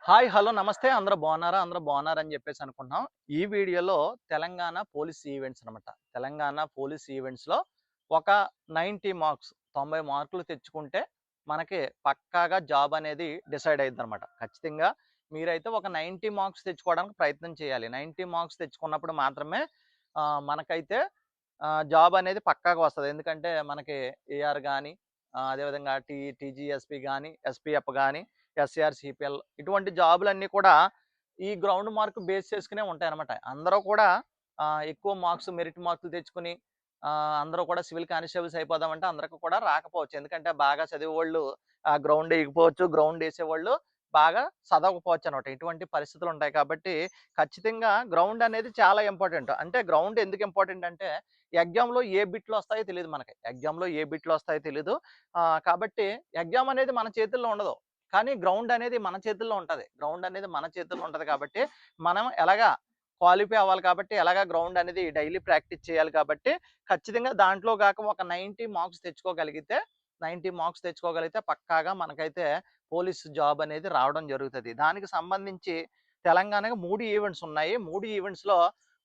Hi! Hello! నమస్తే. అందరూ బాగున్నారా? అందరూ బాగున్నారని జెప్పేసి అనుకుంటున్నాం. ఈ వీడియోలో తెలంగాణ పోలీస్ ఈవెంట్స్ అనమాట. తెలంగాణ పోలీస్ ఈవెంట్స్‌లో ఒక 90 మార్క్స్ 90 మార్కులు తెచ్చుకుంటే మనకి పక్కాగా జాబ్ అనేది డిసైడ్ అయిద్దనమాట. ఖచ్చితంగా మీరైతే ఒక 90 మార్క్స్ తెచ్చుకోవడానికి ప్రయత్నం చేయాలి. 90 మార్క్స్ తెచ్చుకున్నప్పుడు మాత్రమే మనకైతే జాబ్ అనేది పక్కాగా వస్తది. ఎందుకంటే మనకి ఏఆర్ గాని, అదేవిధంగా టీజీఎస్పీ గాని, ఎస్పీఎఫ్ గాని, ఎస్‌ఏఆర్, సీపీఎల్ ఇటువంటి జాబులన్నీ కూడా ఈ గ్రౌండ్ మార్క్ బేస్ చేసుకునే ఉంటాయన్నమాట. అందరూ కూడా ఎక్కువ మార్క్స్ మెరిట్ మార్కులు తెచ్చుకొని అందరూ కూడా సివిల్ కానిస్టేబుల్స్ అయిపోదామంటే అందరికి కూడా రాకపోవచ్చు. ఎందుకంటే బాగా చదివేవోళ్ళు గ్రౌండ్ ఎయకపోవచ్చు. గ్రౌండ్ ఎసేవాళ్ళు బాగా చదవకపోవచ్చనమాట. ఇటువంటి పరిస్థితులుంటాయి కాబట్టి ఖచ్చితంగా గ్రౌండ్ అనేది చాలా ఇంపార్టెంట్. అంటే గ్రౌండ్ ఎందుకు ఇంపార్టెంట్ అంటే ఎగ్జామ్‌లో ఏ బిట్లు వస్తాయో తెలీదు మనకి. ఎగ్జామ్‌లో ఏ బిట్లు వస్తాయో తెలీదు. కాబట్టి ఎగ్జామ్ అనేది మన చేతుల్లో ఉండదు. కానీ గ్రౌండ్ అనేది మన చేతుల్లో ఉంటది. గ్రౌండ్ అనేది మన చేతుల్లో ఉంటది కాబట్టి, మనం ఎలాగా క్వాలిఫై అవ్వాలి కాబట్టి, ఎలాగా గ్రౌండ్ అనేది డైలీ ప్రాక్టీస్ చేయాలి కాబట్టి, ఖచ్చితంగా దాంట్లో గాక ఒక 90 మార్క్స్ తెచ్చుకోగలిగితే, 90 మార్క్స్ తెచ్చుకోగలిగితే పక్కాగా మనకైతే పోలీస్ జాబ్ అనేది రావడం జరుగుతది. దానికి సంబంధించి తెలంగాణకి 3 ఈవెంట్స్ ఉన్నాయి. 3 ఈవెంట్స్‌లో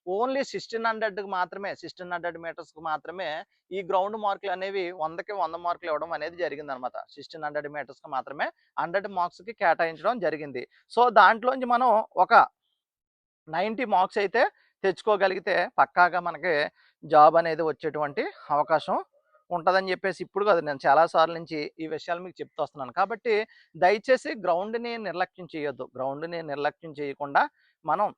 ఓన్లీ 1600కి మాత్రమే 1600 మీటర్స్‌కి మాత్రమే ఈ గ్రౌండ్ మార్కులనేవి 100కి 100 మార్కులు ఇవ్వడం అనేది జరిగిందనమాట. 1600 మీటర్స్‌కి మాత్రమే 100 మార్క్స్‌కి కేటాయించడం జరిగింది. సో, దాంట్లోంచి మనం ఒక 90 మార్క్స్ అయితే తెచ్చుకోగలిగితే పక్కాగా మనకి జాబ్ అనేది వచ్చేటువంటి అవకాశం ఉంటదని చెప్పేసి ఇప్పుడు కాదు, నేను చాలా సార్లు నుంచి ఈ విషయాలు మీకు చెప్తూ వస్తున్నాను. కాబట్టి దయచేసి గ్రౌండ్‌ని నిర్లక్ష్యం చేయొద్దు. గ్రౌండ్‌ని నిర్లక్ష్యం చేయకుండా మనం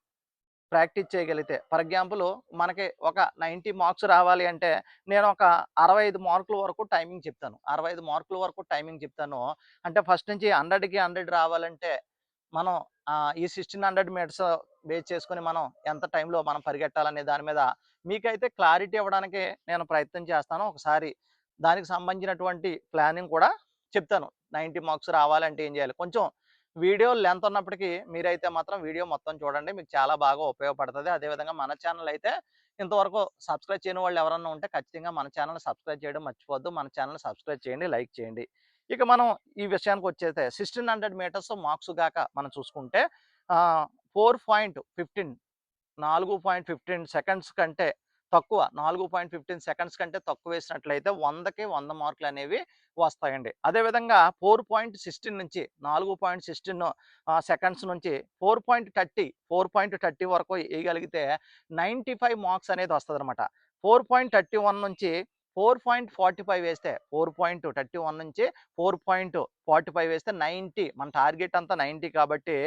ప్రాక్టీస్ చేయగలిగితే ఫర్ ఎగ్జాంపుల్ మనకి ఒక 90 మార్క్స్ రావాలి అంటే నేను ఒక 65 మార్కుల వరకు టైమింగ్ చెప్తాను. 65 మార్కుల వరకు టైమింగ్ చెప్తాను. అంటే ఫస్ట్ నుంచి 100కి 100 రావాలంటే మనం ఈ 1600 మీటర్స్ బేస్ చేసుకొని మనం ఎంత టైంలో మనం పరిగెట్టాలనే దాని మీద మీకైతే క్లారిటీ ఇవ్వడానికి నేను ప్రయత్నం చేస్తాను. ఒకసారి దానికి సంబంధించినటువంటి ప్లానింగ్ కూడా చెప్తాను. 90 మార్క్స్ రావాలంటే ఏం చేయాలి? కొంచెం వీడియో లెంత్ ఉన్నప్పటికీ మీరైతే మాత్రం వీడియో మొత్తం చూడండి. మీకు చాలా బాగా ఉపయోగపడుతది. అదేవిధంగా మన ఛానల్ అయితే ఇంతవరకు సబ్స్క్రైబ్ చేయని వాళ్ళు ఎవరన్నా ఉంటే ఖచ్చితంగా మన ఛానల్‌ని సబ్స్క్రైబ్ చేయడం మర్చిపోవద్దు. మన ఛానల్‌ని సబ్స్క్రైబ్ చేయండి, లైక్ చేయండి. ఇక మనం ఈ విషయానికొచ్చేస్తే 1600 మీటర్స్ మార్క్స్ గాక మనం చూసుకుంటే 4.15 4.15 సెకండ్స్ కంటే తక్కువ 4.15 సెకండ్స్ కంటే తక్కువ వేసినట్లయితే 100కి 100 మార్కులనేవి వస్తాయండి. అదేవిధంగా 4.16 నుంచి 4.16 సెకండ్స్ నుంచి 4.30 వరకు ఎయగలిగితే 95 మార్క్స్ అనేది వస్తదనమాట. 4.31 నుంచి 4.45 వేస్తే 4.31 నుంచి 4.45 వేస్తే 90 మన టార్గెట్ అంతా 90 కాబట్టి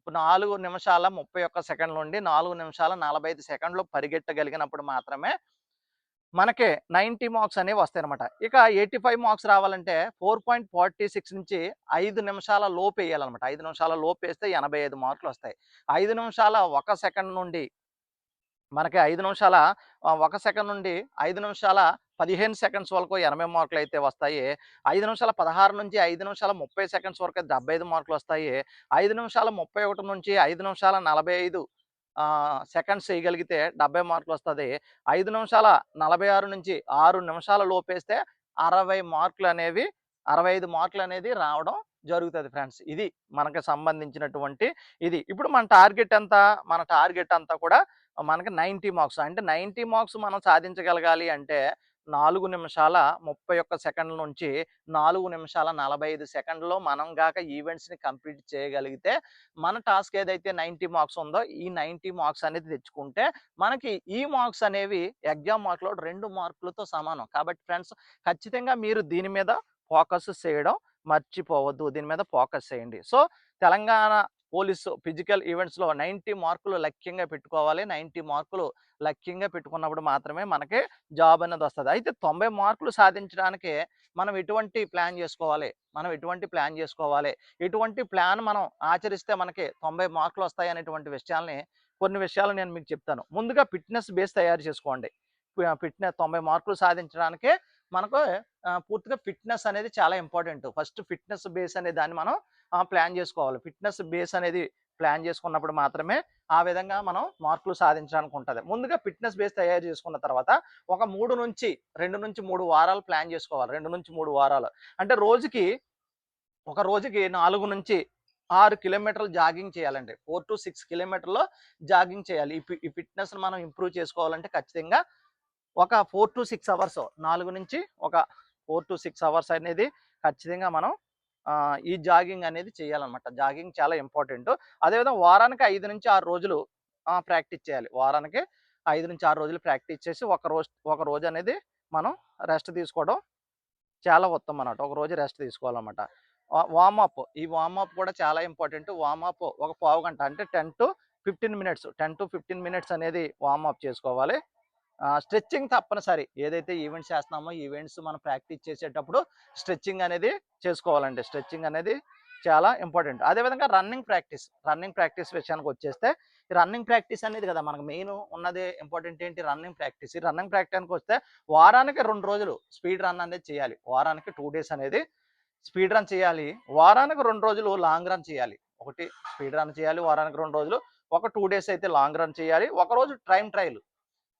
4 నిమిషాల 31 సెకండ్ల నుండి 4 నిమిషాల 45 సెకండ్లు పరిగెట్టగలిగినప్పుడు మాత్రమే మనకి 90 మార్క్స్ అనేవి వస్తాయన్నమాట. ఇక 85 మార్క్స్ రావాలంటే 4.46 నుంచి 5 నిమిషాల లోపు ఎయ్యాలన్నమాట. 5 నిమిషాల లోపేస్తే 85 మార్కులొస్తాయి. 5 నిమిషాల 1 సెకండ్ నుండి మనకి 5 నిమిషాల 1 సెకండ్ నుండి 5 నిమిషాల 15 సెకండ్స్ వరకు 80 మార్కులైతే వస్తాయి. 5 నిమిషాల 16 నుంచి 5 నిమిషాల 30 సెకండ్స్ వరకు 75 మార్కులొస్తాయి. 5 నిమిషాల 31 నుంచి 5 నిమిషాల 45 సెకండ్స్ ఎయగలిగితే 70 మార్కులొస్తది. 5 నిమిషాల 46 నుంచి 6 నిమిషాల లోపేస్తే 60 మార్కులనేవి 65 మార్కులనేది రావడం జరుగుతది ఫ్రెండ్స్. ఇది మనకు సంబంధించినటువంటి ఇది. ఇప్పుడు మన టార్గెట్ ఎంత? మన టార్గెట్ అంతా కూడా మనకి 90 మార్క్స్. అంటే 90 మార్క్స్ మనం సాధించగలగాలి అంటే 4 నిమిషాల 31 సెకండ్ల నుంచి 4 నిమిషాల 45 సెకండ్‌లో మనం గాక ఈవెంట్స్‌ని కంప్లీట్ చేయగలిగితే మన టాస్క్ ఏదైతే 90 మార్క్స్ ఉందో ఈ 90 మార్క్స్ అనేది తెచ్చుకుంటే మనకి ఈ మార్క్స్ అనేవి ఎగ్జామ్ మార్క్‌లో 2 మార్కులతో సమానం. కాబట్టి ఫ్రెండ్స్ ఖచ్చితంగా మీరు దీని మీద ఫోకస్ చేయడం మర్చిపోవద్దు. దీని మీద ఫోకస్ చేయండి. సో, తెలంగాణ పోలీసు ఫిజికల్ ఈవెంట్స్‌లో 90 మార్కులు లక్ష్యంగా పెట్టుకోవాలి. 90 మార్కులు లక్ష్యంగా పెట్టుకున్నప్పుడు మాత్రమే మనకి జాబ్ అనేది వస్తది. అయితే 90 మార్కులు సాధించడానికి మనం ఎటువంటి ప్లాన్ చేసుకోవాలి? మనం ఎటువంటి ప్లాన్ చేసుకోవాలి? ఎటువంటి ప్లాన్ మనం ఆచరిస్తే మనకి 90 మార్కులు వస్తాయి అనేటువంటి విషయాల్ని కొన్ని విషయాలు నేను మీకు చెప్తాను. ముందుగా ఫిట్‌నెస్ బేస్ తయారు చేసుకోండి. ఫిట్‌నెస్ 90 మార్కులు సాధించడానికే మనకు పూర్తిగా ఫిట్‌నెస్ అనేది చాలా ఇంపార్టెంట్. ఫస్ట్ ఫిట్‌నెస్ బేస్ అనే దాన్ని మనం ప్లాన్ చేసుకోవాలి. ఫిట్‌నెస్ బేస్ అనేది ప్లాన్ చేసుకున్నప్పుడు మాత్రమే ఆ విధంగా మనం మార్కులు సాధించడానికి ఉంటది. ముందుగా ఫిట్‌నెస్ బేస్ తయారు చేసుకున్న తర్వాత ఒక 2 నుంచి 3 వారాలు ప్లాన్ చేసుకోవాలి. 2 నుంచి 3 వారాలు. అంటే రోజుకి 4 నుంచి 6 కిలోమీటర్లు జాగింగ్ చేయాలండి. 4-6 కిలోమీటర్లు జాగింగ్ చేయాలి. ఈ ఫిట్‌నెస్‌ని మనం ఇంప్రూవ్ చేసుకోవాలంటే ఖచ్చితంగా ఒక 4-6 అవర్స్ 4 నుంచి ఒక 4-6 అవర్స్ అనేది ఖచ్చితంగా మనం ఈ జాగింగ్ అనేది చేయాలన్నమాట. జాగింగ్ చాలా ఇంపార్టెంటు. అదేవిధంగా వారానికి 5-6 రోజులు ప్రాక్టీస్ చేయాలి. వారానికి 5-6 రోజులు ప్రాక్టీస్ చేసి ఒక రోజు అనేది మనం రెస్ట్ తీసుకోవడం చాలా ఉత్తమం అన్నమాట. ఒక రోజు రెస్ట్ తీసుకోవాలన్నమాట. వార్మప్ ఈ వార్మప్ కూడా చాలా ఇంపార్టెంట్. వార్మప్ ఒక పావుగంట అంటే 10-15 మినిట్స్ అనేది వార్మప్ చేసుకోవాలి. స్ట్రెచ్చింగ్ తప్పనిసరి. ఏదైతే ఈవెంట్స్ చేస్తున్నామో ఈవెంట్స్ మనం ప్రాక్టీస్ చేసేటప్పుడు స్ట్రెచ్చింగ్ అనేది చేసుకోవాలండి. స్ట్రెచ్చింగ్ అనేది చాలా ఇంపార్టెంట్. అదేవిధంగా రన్నింగ్ ప్రాక్టీస్ విషయానికి వచ్చేస్తే ఈ రన్నింగ్ ప్రాక్టీస్ అనేది కదా మనకు మెయిన్ ఉన్నది ఇంపార్టెంట్ ఏంటి రన్నింగ్ ప్రాక్టీస్. ఈ రన్నింగ్ ప్రాక్టీస్కి వస్తే వారానికి 2 రోజులు స్పీడ్ రన్ అనేది చేయాలి. వారానికి 2 డేస్ అనేది స్పీడ్ రన్ చేయాలి. వారానికి 2 రోజులు లాంగ్ రన్ చేయాలి. ఒకటి స్పీడ్ రన్ చేయాలి వారానికి 2 రోజులు. ఒక 2 డేస్ అయితే లాంగ్ రన్ చేయాలి. ఒకరోజు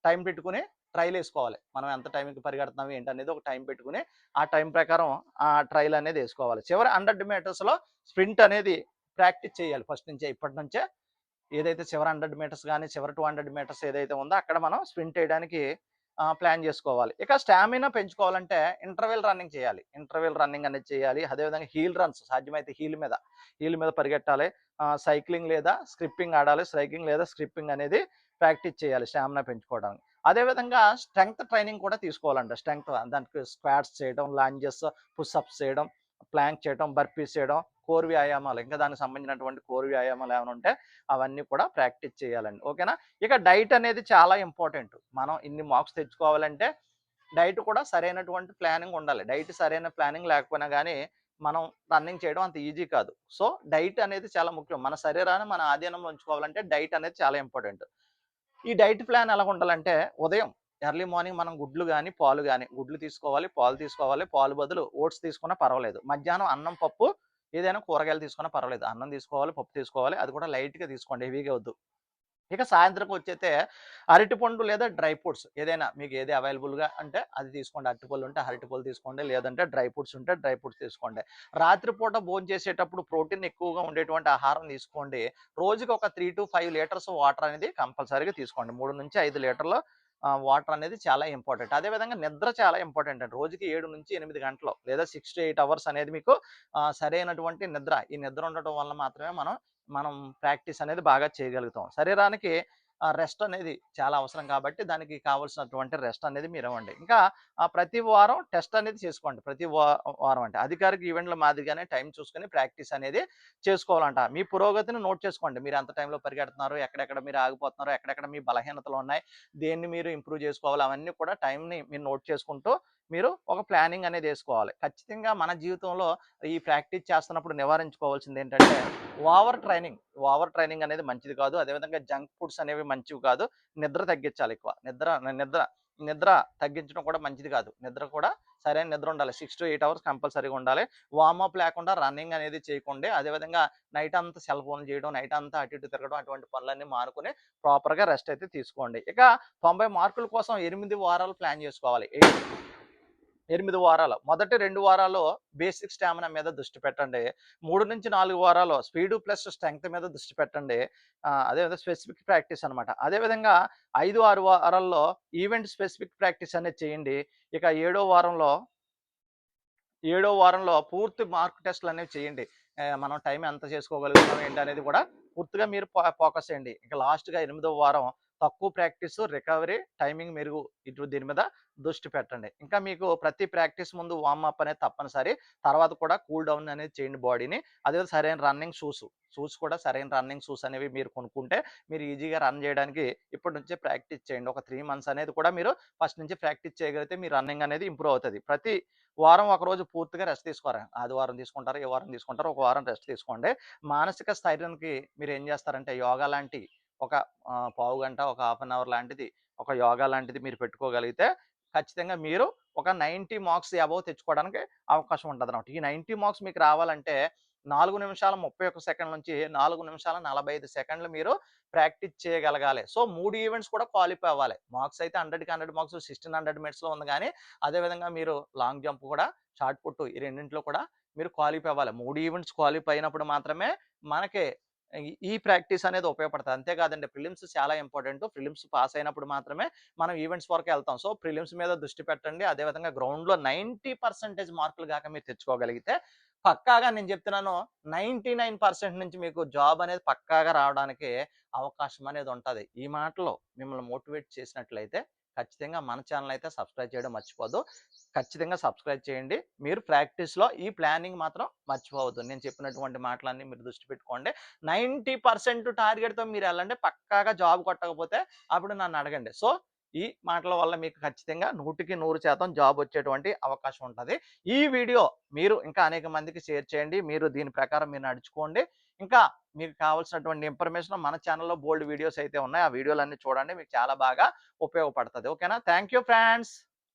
టైం పెట్టుకుని ట్రైల్ వేసుకోవాలి. మనం ఎంత టైంకి పరిగెడుతున్నాం ఏంటనేది ఒక టైం పెట్టుకుని ఆ టైం ప్రకారం ఆ ట్రైల్ అనేది వేసుకోవాలి. చివరి 100 మీటర్స్‌లో స్ప్రింట్ అనేది ప్రాక్టీస్ చేయాలి ఇప్పటి నుంచే. ఏదైతే చివరి 100 మీటర్స్ గాని, చివరి 200 మీటర్స్ ఏదైతే ఉందో అక్కడ మనం స్ప్రింట్ వేయడానికి ప్లాన్ చేసుకోవాలి. ఇక స్టామినా పెంచుకోవాలంటే ఇంటర్వెల్ రన్నింగ్ చేయాలి. ఇంటర్వెల్ రన్నింగ్ అనేది చేయాలి. అదేవిధంగా హీల్ రన్స్ సాధ్యమైతే హీల్ మీద పరిగెట్టాలి. సైక్లింగ్ లేదా స్కిప్పింగ్ ఆడాలి. సైక్లింగ్ లేదా స్కిప్పింగ్ అనేది ప్రాక్టీస్ చేయాలి స్టామినా పెంచుకోవడానికి. అదేవిధంగా స్ట్రెంగ్త్ ట్రైనింగ్ కూడా తీసుకోవాలండి. దానికి స్క్వాట్స్ చేయడం, లాంజెస్, పుషప్స్ చేయడం, ప్లాంక్ చేయడం, బర్పీస్ చేయడం, కోర్ వ్యాయామాలు ఇంకా దానికి సంబంధించినటువంటి కోర్ వ్యాయామాలు ఏమైనా ఉంటే అవన్నీ కూడా ప్రాక్టీస్ చేయాలండి. ఓకేనా? ఇక డైట్ అనేది చాలా ఇంపార్టెంట్. మనం ఇన్ని మార్క్స్ తెచ్చుకోవాలంటే డైట్ కూడా సరైనటువంటి ప్లానింగ్ ఉండాలి. డైట్ సరైన ప్లానింగ్ లేకపోయినా కానీ మనం రన్నింగ్ చేయడం అంత ఈజీ కాదు. సో డైట్ అనేది చాలా ముఖ్యం. మన శరీరాన్ని మన ఆధీనంలో ఉంచుకోవాలంటే డైట్ అనేది చాలా ఇంపార్టెంట్. ఈ డైట్ ప్లాన్ ఎలా ఉండాలంటే ఉదయం ఎర్లీ మార్నింగ్ మనం గుడ్లు తీసుకోవాలి, పాలు బదులు ఓట్స్ తీసుకున్నా పర్వాలేదు. మధ్యాహ్నం అన్నం, పప్పు ఏదైనా కూరగాయలు తీసుకున్నా పర్వాలేదు. అన్నం తీసుకోవాలి, పప్పు తీసుకోవాలి. అది కూడా లైట్‌గా తీసుకోండి. హెవీగా వద్దు. ఇక సాయంత్రం వచ్చైతే అరటిపండు లేదా డ్రై ఫ్రూట్స్ ఏదైనా మీకు ఏది అవైలబుల్‌గా అంటే అది తీసుకోండి. అరటిపళ్ళు ఉంటే అరటిపళ్ళు తీసుకోండి. లేదంటే డ్రై ఫ్రూట్స్ ఉంటే డ్రై ఫ్రూట్స్ తీసుకోండి. రాత్రిపూట భోంచేసేటప్పుడు ప్రోటీన్ ఎక్కువగా ఉండేటువంటి ఆహారం తీసుకోండి. రోజుకి ఒక 3-5 లీటర్స్ వాటర్ అనేది కంపల్సరీగా తీసుకోండి. 3-5 లీటర్ల వాటర్ అనేది చాలా ఇంపార్టెంట్. అదేవిధంగా నిద్ర చాలా ఇంపార్టెంట్ అండి. రోజుకి 7-8 గంటలు లేదా 6-8 అవర్స్ అనేది మీకు సరైనటువంటి నిద్ర. ఈ నిద్ర ఉండటం వల్ల మాత్రమే మనం ప్రాక్టీస్ అనేది బాగా చేయగలుగుతాం. శరీరానికి రెస్ట్ అనేది చాలా అవసరం కాబట్టి దానికి కావాల్సినటువంటి రెస్ట్ అనేది మీరు ఇవ్వండి. ఇంకా ప్రతి వారం టెస్ట్ అనేది చేసుకోండి. వారం అంటే అధికారిక ఈవెంట్ల మాదిరిగానే టైం చూసుకొని ప్రాక్టీస్ అనేది చేసుకోవాలంట. మీ పురోగతిని నోట్ చేసుకోండి. మీరు ఎంత టైంలో పరిగెడుతున్నారు, ఎక్కడెక్కడ మీరు ఆగిపోతున్నారు, ఎక్కడెక్కడ మీ బలహీనతలు ఉన్నాయి, దేన్ని మీరు ఇంప్రూవ్ చేసుకోవాలి అవన్నీ కూడా టైంని మీరు నోట్ చేసుకుంటూ మీరు ఒక ప్లానింగ్ అనేది వేసుకోవాలి. ఖచ్చితంగా మన జీవితంలో ఈ ప్రాక్టీస్ చేస్తున్నప్పుడు నివారించుకోవాల్సింది ఏంటంటే ఓవర్ ట్రైనింగ్ అనేది మంచిది కాదు. అదేవిధంగా జంక్ ఫుడ్స్ అనేవి మంచివి కాదు. నిద్ర తగ్గించాలి ఎక్కువ. నిద్ర తగ్గించడం కూడా మంచిది కాదు. నిద్ర కూడా సరైన నిద్ర ఉండాలి. 6-8 అవర్స్ కంపల్సరీగా ఉండాలి. వార్మప్ లేకుండా రన్నింగ్ అనేది చేయకండి. అదేవిధంగా నైట్ అంతా సెల్ ఫోన్ చేయడం, నైట్ అంతా అటు ఇటు తిరగడం అటువంటి పనులన్నీ మానుకొని ప్రాపర్‌గా రెస్ట్ అయితే తీసుకోండి. ఇక 90 మార్కుల కోసం 8 వారాలు ప్లాన్ చేసుకోవాలి. 8 వారాలు. మొదటి 2 వారాల్లో బేసిక్ స్టామినా మీద దృష్టి పెట్టండి. 3-4 వారాలు స్పీడ్ ప్లస్ స్ట్రెంగ్త్ మీద దృష్టి పెట్టండి. అదేవిధంగా స్పెసిఫిక్ ప్రాక్టీస్ అనమాట. అదేవిధంగా 5-6 వారాల్లో ఈవెంట్ స్పెసిఫిక్ ప్రాక్టీస్ అనేది చేయండి. ఇక ఏడో వారంలో పూర్తి మార్క్ టెస్ట్‌లు అనేవి చేయండి. మనం టైం ఎంత చేసుకోగలుగుతున్నాం ఏంటనేది కూడా పూర్తిగా మీరు ఫోకస్ చేయండి. ఇక లాస్ట్‌గా 8వ వారం తక్కువ ప్రాక్టీస్, రికవరీ, టైమింగ్ మెరుగు దీని మీద దృష్టి పెట్టండి. ఇంకా మీకు ప్రతి ప్రాక్టీస్ ముందు వార్మప్ అనేది తప్పనిసరి. తర్వాత కూడా కూల్ డౌన్ అనేది చేయండి బాడీని. అదేవిధంగా సరైన రన్నింగ్ షూస్ కూడా సరైన రన్నింగ్ షూస్ అనేవి మీరు కొనుక్కుంటే మీరు ఈజీగా రన్ చేయడానికి ఇప్పటి నుంచే ప్రాక్టీస్ చేయండి. ఒక 3 మంత్స్ అనేది కూడా మీరు ఫస్ట్ నుంచి ప్రాక్టీస్ చేయగలిగితే మీ రన్నింగ్ అనేది ఇంప్రూవ్ అవుతది. ప్రతి వారం ఒక రోజు పూర్తిగా రెస్ట్ తీసుకోరా. ఆదివారం తీసుకుంటారు, ఏ వారం తీసుకుంటారు, ఒక వారం రెస్ట్ తీసుకోండి. మానసిక స్థైర్యానికి మీరు ఏం చేస్తారంటే యోగా లాంటి ఒక పావుగంట, ఒక హాఫ్ అన్ అవర్ లాంటిది, ఒక యోగా లాంటిది మీరు పెట్టుకోగలిగితే ఖచ్చితంగా మీరు ఒక 90 మార్క్స్ అబోవ్ తెచ్చుకోవడానికి అవకాశం ఉంటదనమాట. ఈ 90 మార్క్స్ మీకు రావాలంటే 4 నిమిషాల 31 సెకండ్ల నుంచి 4 నిమిషాల 45 సెకండ్లు మీరు ప్రాక్టీస్ చేయగలగాలి. సో 3 ఈవెంట్స్ కూడా క్వాలిఫై అవ్వాలి. మార్క్స్ అయితే 100కి 100 మార్క్స్ 1600 మీటర్స్‌లో ఉంది గానీ, అదేవిధంగా మీరు లాంగ్ జంప్ కూడా, షార్ట్ పుట్ ఈ రెండిట్లో కూడా మీరు క్వాలిఫై అవ్వాలి. 3 ఈవెంట్స్ క్వాలిఫై అయినప్పుడు మాత్రమే మనకి ఈ ప్రాక్టీస్ అనేది ఉపయోగపడుతుంది. అంతే కాదండి, ప్రిలిమ్స్ చాలా ఇంపార్టెంట్. ప్రిలిమ్స్ పాస్ అయినప్పుడు మాత్రమే మనం ఈవెంట్స్ వరకు వెళ్తాం. సో ప్రిలిమ్స్ మీద దృష్టి పెట్టండి. అదేవిధంగా గ్రౌండ్లో 90% మార్కులు గాక మీరు తెచ్చుకోగలిగితే పక్కాగా నేను చెప్తున్నాను, 99% నుంచి మీకు జాబ్ అనేది పక్కాగా రావడానికి అవకాశం అనేది ఉంటది. ఈ మాటలు మిమ్మల్ని మోటివేట్ చేసినట్లయితే ఖచ్చితంగా మన ఛానల్ అయితే సబ్స్క్రైబ్ చేయడం మర్చిపోవద్దు. ఖచ్చితంగా సబ్స్క్రైబ్ చేయండి. మీరు ప్రాక్టీస్‌లో ఈ ప్లానింగ్ మాత్రం మర్చిపోవద్దు. నేను చెప్పినటువంటి మాటలన్నీ మీరు దృష్టి పెట్టుకోండి. 90% టార్గెట్‌తో మీరెళ్ళండి. పక్కాగా జాబ్ కొట్టకపోతే అప్పుడు నన్ను అడగండి. సో ఈ మాటల వల్ల మీకు ఖచ్చితంగా 100% జాబ్ వచ్చేటువంటి అవకాశం ఉంటది. ఈ వీడియో మీరు ఇంకా అనేక మందికి షేర్ చేయండి. మీరు దీని ప్రకారం మీరు నడుచుకోండి. ఇంకా మీకు కావాల్సినటువంటి ఇన్ఫర్మేషన్ మన ఛానల్‌లో బోలెడు వీడియోస్ అయితే ఉన్నాయి. ఆ వీడియోలన్నీ చూడండి. మీకు చాలా బాగా ఉపయోగపడతది. ఓకేనా? Thank you friends.